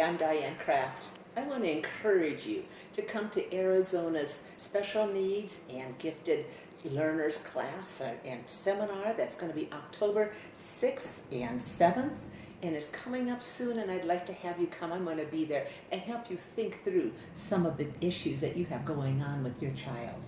I'm Dianne Craft. I want to encourage you to come to Arizona's Special Needs and Gifted Learners class and seminar that's going to be October 6th and 7th. And it's coming up soon, and I'd like to have you come. I'm going to be there and help you think through some of the issues that you have going on with your child.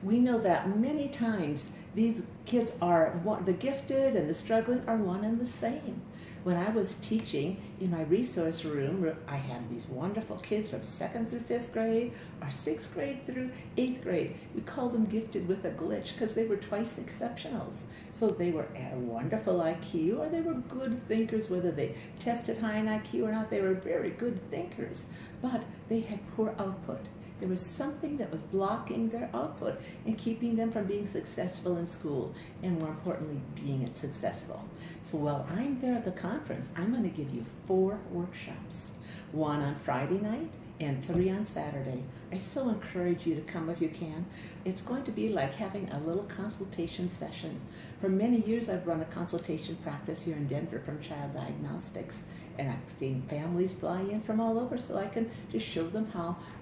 We know that many times these kids are, the gifted and the struggling are one and the same. When I was teaching in my resource room, I had these wonderful kids from 2nd through 5th grade, or 6th grade through 8th grade. We called them gifted with a glitch because they were twice exceptionals. So they were at a wonderful IQ, or they were good thinkers, whether they tested high in IQ or not. They were very good thinkers, but they had poor output. There was something that was blocking their output and keeping them from being successful in school, and more importantly, being successful. So while I'm there at the conference, I'm going to give you 4 workshops, 1 on Friday night and 3 on Saturday. I so encourage you to come if you can. It's going to be like having a little consultation session. For many years, I've run a consultation practice here in Denver from Child Diagnostics, and I've seen families fly in from all over, so I can just show them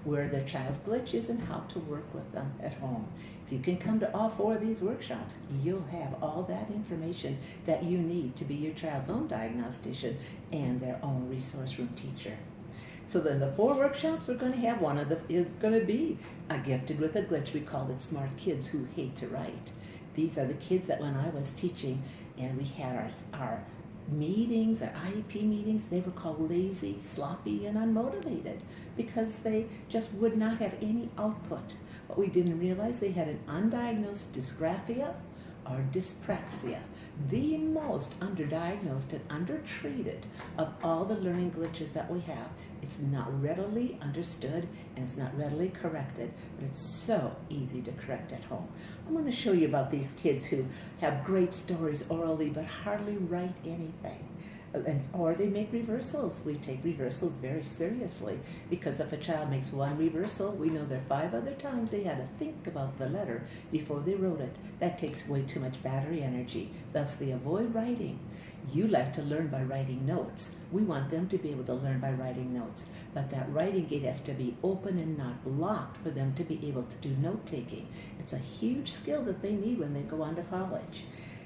where their child's glitch is and how to work with them at home. If you can come to all 4 of these workshops, you'll have all that information that you need to be your child's own diagnostician and their own resource room teacher. So then the 4 workshops, we're going to have one of them is going to be a gifted with a glitch. We called it Smart Kids Who Hate to Write. These are the kids that when I was teaching and we had our meetings, our IEP meetings, they were called lazy, sloppy, and unmotivated because they just would not have any output. But we didn't realize they had an undiagnosed dysgraphia or dyspraxia, the most underdiagnosed and undertreated of all the learning glitches that we have. It's not readily understood and it's not readily corrected, but it's so easy to correct at home. I'm going to show you about these kids who have great stories orally but hardly write anything. Or they make reversals. We take reversals very seriously because if a child makes 1 reversal, we know there are 5 other times they had to think about the letter before they wrote it. That takes way too much battery energy. Thus, they avoid writing. You like to learn by writing notes. We want them to be able to learn by writing notes. But that writing gate has to be open and not blocked for them to be able to do note-taking. It's a huge skill that they need when they go on to college.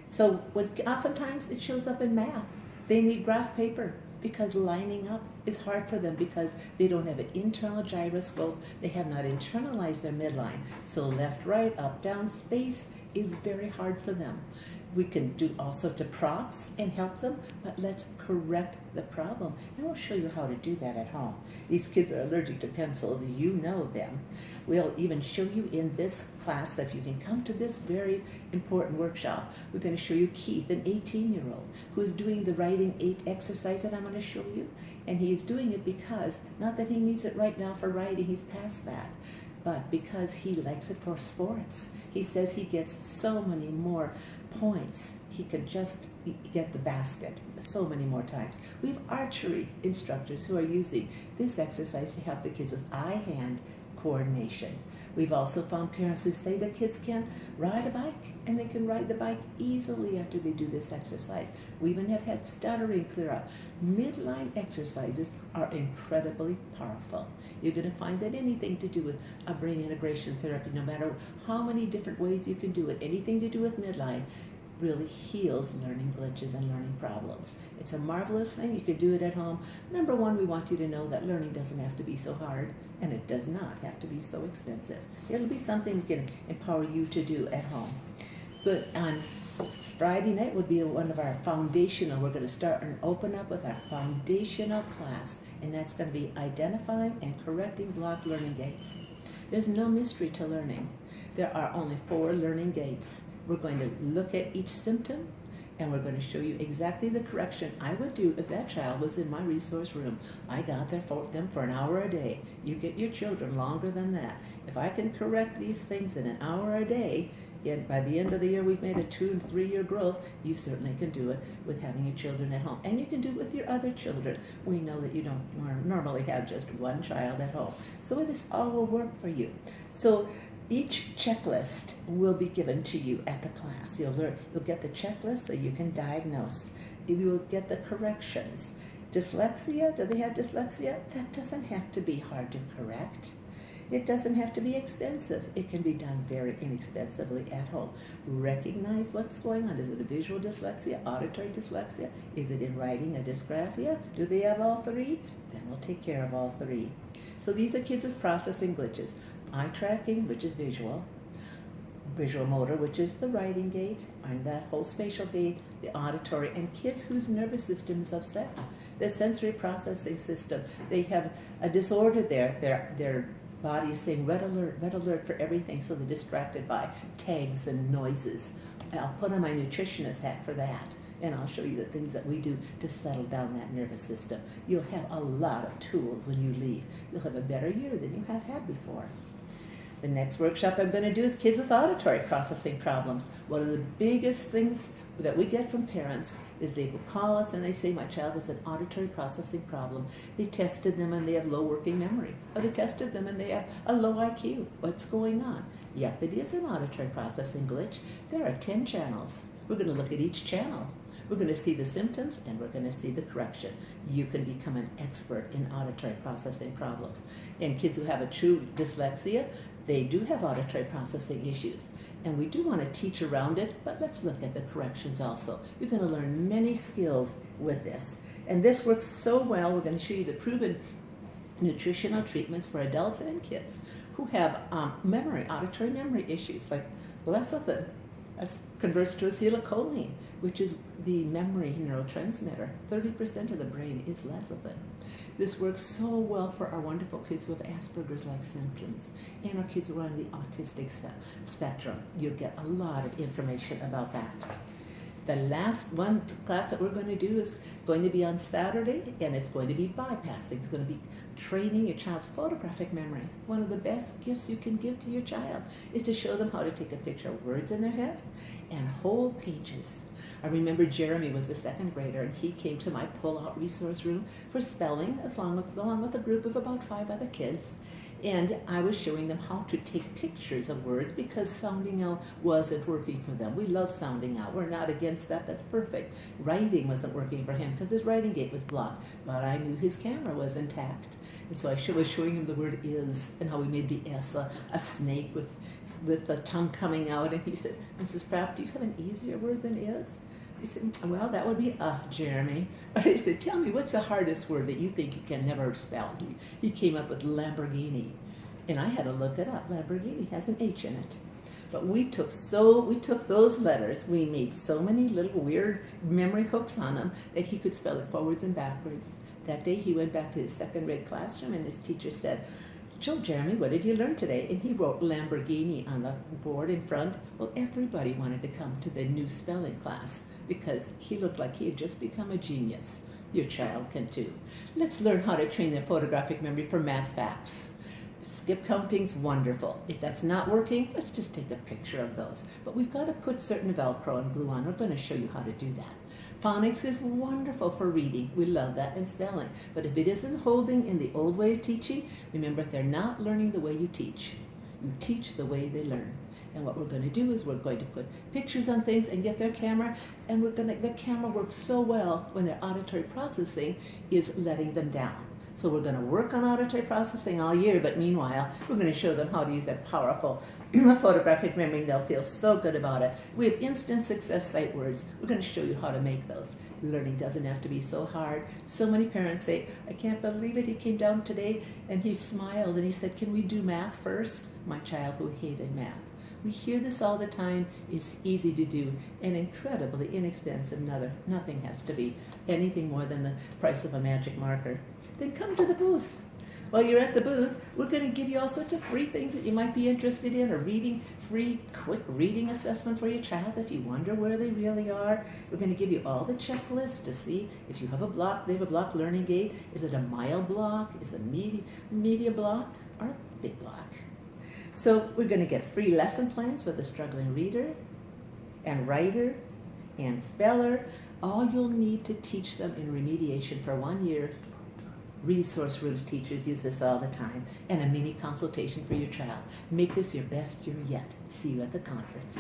So oftentimes it shows up in math. They need graph paper because lining up is hard for them because they don't have an internal gyroscope. They have not internalized their midline. So left, right, up, down, space is very hard for them. We can do all sorts of props and help them, but let's correct the problem. And we'll show you how to do that at home. These kids are allergic to pencils. You know them. We'll even show you in this class that if you can come to this very important workshop, we're going to show you Keith, an 18-year-old, who is doing the writing 8 exercise that I'm going to show you. And he is doing it because, not that he needs it right now for writing, he's past that, but because he likes it for sports. He says he gets so many more points. He can just get the basket so many more times. We have archery instructors who are using this exercise to help the kids with eye-hand coordination. We've also found parents who say the kids can ride a bike and they can ride the bike easily after they do this exercise. We even have had stuttering clear up. Midline exercises are incredibly powerful. You're going to find that anything to do with a brain integration therapy, no matter how many different ways you can do it, anything to do with midline, really heals learning glitches and learning problems. It's a marvelous thing. You can do it at home. Number 1, we want you to know that learning doesn't have to be so hard, and it does not have to be so expensive. It'll be something we can empower you to do at home. But on Friday night would be one of our foundational. We're going to start and open up with our foundational class, and that's going to be identifying and correcting blocked learning gates. There's no mystery to learning. There are only 4 learning gates. We're going to look at each symptom, and we're going to show you exactly the correction I would do if that child was in my resource room. I got there for them for an hour a day. You get your children longer than that. If I can correct these things in an hour a day, yet by the end of the year we've made a 2- and 3-year growth, you certainly can do it with having your children at home. And you can do it with your other children. We know that you don't normally have just 1 child at home. So this all will work for you. So each checklist will be given to you at the class. You'll get the checklist so you can diagnose. You will get the corrections. Dyslexia, do they have dyslexia? That doesn't have to be hard to correct. It doesn't have to be expensive. It can be done very inexpensively at home. Recognize what's going on. Is it a visual dyslexia, auditory dyslexia? Is it in writing a dysgraphia? Do they have all three? Then we'll take care of all three. So these are kids with processing glitches. Eye tracking, which is visual motor, which is the writing gait, and that whole spatial gait, the auditory, and kids whose nervous system is upset. The sensory processing system, they have a disorder there. Their body is saying red alert for everything, so they're distracted by tags and noises. I'll put on my nutritionist hat for that, and I'll show you the things that we do to settle down that nervous system. You'll have a lot of tools when you leave. You'll have a better year than you have had before. The next workshop I'm going to do is kids with auditory processing problems. One of the biggest things that we get from parents is they will call us and they say, my child has an auditory processing problem. They tested them and they have low working memory. Or they tested them and they have a low IQ. What's going on? Yep, it is an auditory processing glitch. There are 10 channels. We're going to look at each channel. We're going to see the symptoms and we're going to see the correction. You can become an expert in auditory processing problems. And kids who have a true dyslexia, they do have auditory processing issues. And we do want to teach around it, but let's look at the corrections also. You're going to learn many skills with this. And this works so well, we're going to show you the proven nutritional treatments for adults and kids who have auditory memory issues, like lecithin. That converts to acetylcholine, which is the memory neurotransmitter. 30% of the brain is lecithin. This works so well for our wonderful kids with Asperger's-like symptoms and our kids who are on the autistic spectrum. You'll get a lot of information about that. The last one class that we're going to do is going to be on Saturday, and it's going to be bypassing. It's going to be training your child's photographic memory. One of the best gifts you can give to your child is to show them how to take a picture of words in their head and whole pages. I remember Jeremy was the second grader, and he came to my pull-out resource room for spelling, along with a group of about 5 other kids. And I was showing them how to take pictures of words because sounding out wasn't working for them. We love sounding out. We're not against that. That's perfect. Writing wasn't working for him because his writing gait was blocked, but I knew his camera was intact. And so I was showing him the word is and how we made the S a snake with the tongue coming out. And he said, Mrs. Craft, do you have an easier word than is? He said, well, that would be Jeremy. But he said, tell me, what's the hardest word that you think you can never spell? He came up with Lamborghini. And I had to look it up. Lamborghini has an H in it. But we took those letters, we made so many little weird memory hooks on them that he could spell it forwards and backwards. That day he went back to his second grade classroom and his teacher said, "So Jeremy, what did you learn today?" And he wrote Lamborghini on the board in front. Well, everybody wanted to come to the new spelling class because he looked like he had just become a genius. Your child can too. Let's learn how to train their photographic memory for math facts. Skip counting's wonderful. If that's not working, let's just take a picture of those. But we've got to put certain Velcro and glue on. We're going to show you how to do that. Phonics is wonderful for reading. We love that, and spelling. But if it isn't holding in the old way of teaching, remember, if they're not learning the way you teach the way they learn. And what we're going to do is we're going to put pictures on things and get their camera, and the camera works so well when their auditory processing is letting them down. So we're going to work on auditory processing all year, but meanwhile, we're going to show them how to use their powerful photographic memory. They'll feel so good about it. We have instant success sight words. We're going to show you how to make those. Learning doesn't have to be so hard. So many parents say, "I can't believe it. He came down today and he smiled and he said, 'Can we do math first?' My child who hated math." We hear this all the time. It's easy to do and incredibly inexpensive. Nothing has to be anything more than the price of a magic marker. Then come to the booth. While you're at the booth, we're going to give you all sorts of free things that you might be interested in, a free quick reading assessment for your child if you wonder where they really are. We're going to give you all the checklists to see if you have a block, they have a block learning gait. Is it a mild block? Is it a medium block? Or a big block? So we're going to get free lesson plans for the struggling reader and writer and speller. All you'll need to teach them in remediation for 1 year. Resource rooms teachers use this all the time, and a mini consultation for your child. Make this your best year yet. See you at the conference.